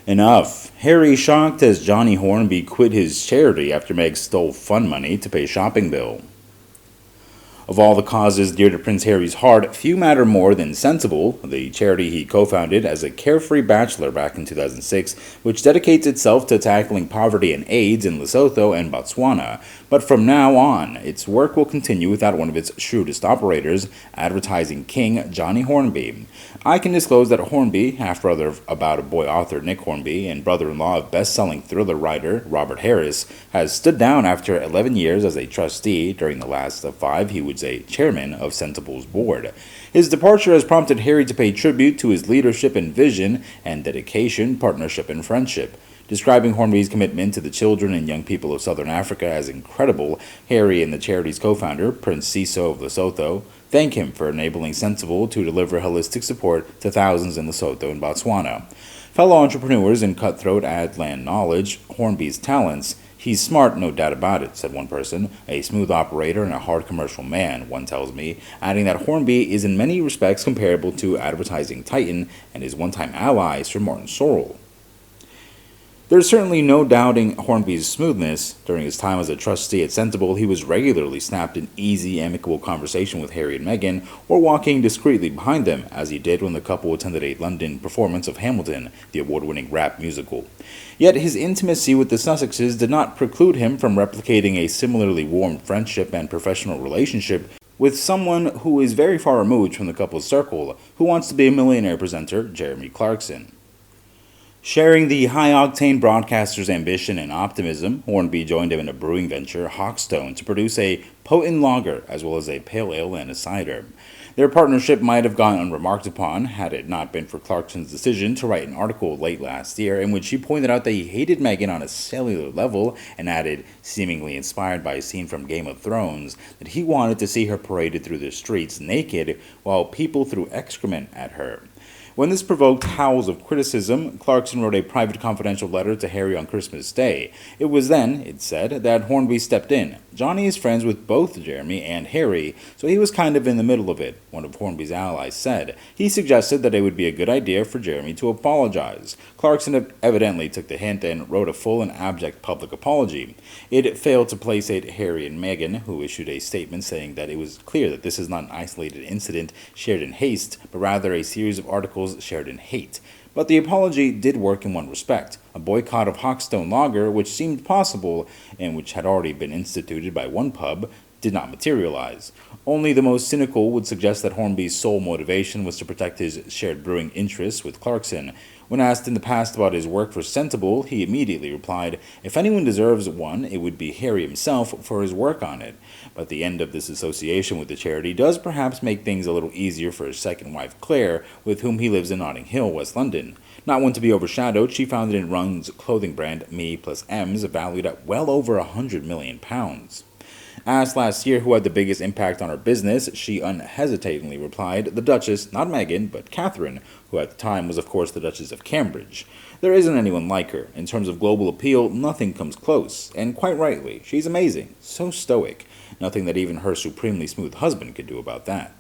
Enough. Harry shocked as Johnny Hornby quit his charity after Meg stole fund money to pay shopping bill. Of all the causes dear to Prince Harry's heart, few matter more than Sentebale, the charity he co-founded as a carefree bachelor back in 2006, which dedicates itself to tackling poverty and AIDS in Lesotho and Botswana. But from now on, its work will continue without one of its shrewdest operators, advertising king Johnny Hornby. I can disclose that Hornby, half-brother of About a Boy author Nick Hornby and brother-in-law of best-selling thriller writer Robert Harris, has stood down after 11 years as a trustee. During the last of 5, he was a chairman of Sentebale's board. His departure has prompted Harry to pay tribute to his leadership and vision and dedication, partnership, and friendship. Describing Hornby's commitment to the children and young people of southern Africa as incredible, Harry and the charity's co-founder, Prince Siso of Lesotho, thank him for enabling Sentebale to deliver holistic support to thousands in Lesotho and Botswana. Fellow entrepreneurs and cutthroat ad-land knowledge, Hornby's talents. He's smart, no doubt about it, said one person, a smooth operator and a hard commercial man, one tells me, adding that Hornby is in many respects comparable to advertising titan and his one-time ally Sir Martin Sorrell. There's certainly no doubting Hornby's smoothness. During his time as a trustee at Sentebale, he was regularly snapped in easy, amicable conversation with Harry and Meghan, or walking discreetly behind them, as he did when the couple attended a London performance of Hamilton, the award-winning rap musical. Yet his intimacy with the Sussexes did not preclude him from replicating a similarly warm friendship and professional relationship with someone who is very far removed from the couple's circle, who wants to be a millionaire presenter, Jeremy Clarkson. Sharing the high-octane broadcaster's ambition and optimism, Hornby joined him in a brewing venture, Hawkstone, to produce a potent lager as well as a pale ale and a cider. Their partnership might have gone unremarked upon had it not been for Clarkson's decision to write an article late last year in which he pointed out that he hated Meghan on a cellular level and added, seemingly inspired by a scene from Game of Thrones, that he wanted to see her paraded through the streets naked while people threw excrement at her. When this provoked howls of criticism, Clarkson wrote a private confidential letter to Harry on Christmas Day. It was then, it said, that Hornby stepped in. Johnny is friends with both Jeremy and Harry, so he was kind of in the middle of it, one of Hornby's allies said. He suggested that it would be a good idea for Jeremy to apologize. Clarkson evidently took the hint and wrote a full and abject public apology. It failed to placate Harry and Meghan, who issued a statement saying that it was clear that this is not an isolated incident shared in haste, but rather a series of articles shared in hate. But the apology did work in one respect. A boycott of Hawkstone Lager, which seemed possible and which had already been instituted by one pub, did not materialize. Only the most cynical would suggest that Hornby's sole motivation was to protect his shared brewing interests with Clarkson. When asked in the past about his work for Sentebale, he immediately replied, "If anyone deserves one, it would be Harry himself for his work on it." But the end of this association with the charity does perhaps make things a little easier for his second wife, Claire, with whom he lives in Notting Hill, West London. Not one to be overshadowed, she founded and runs clothing brand Me plus M's, valued at well over £100 million. Asked last year who had the biggest impact on her business, she unhesitatingly replied, the Duchess, not Meghan, but Catherine, who at the time was of course the Duchess of Cambridge. There isn't anyone like her. In terms of global appeal, nothing comes close. And quite rightly, she's amazing, so stoic. Nothing that even her supremely smooth husband could do about that.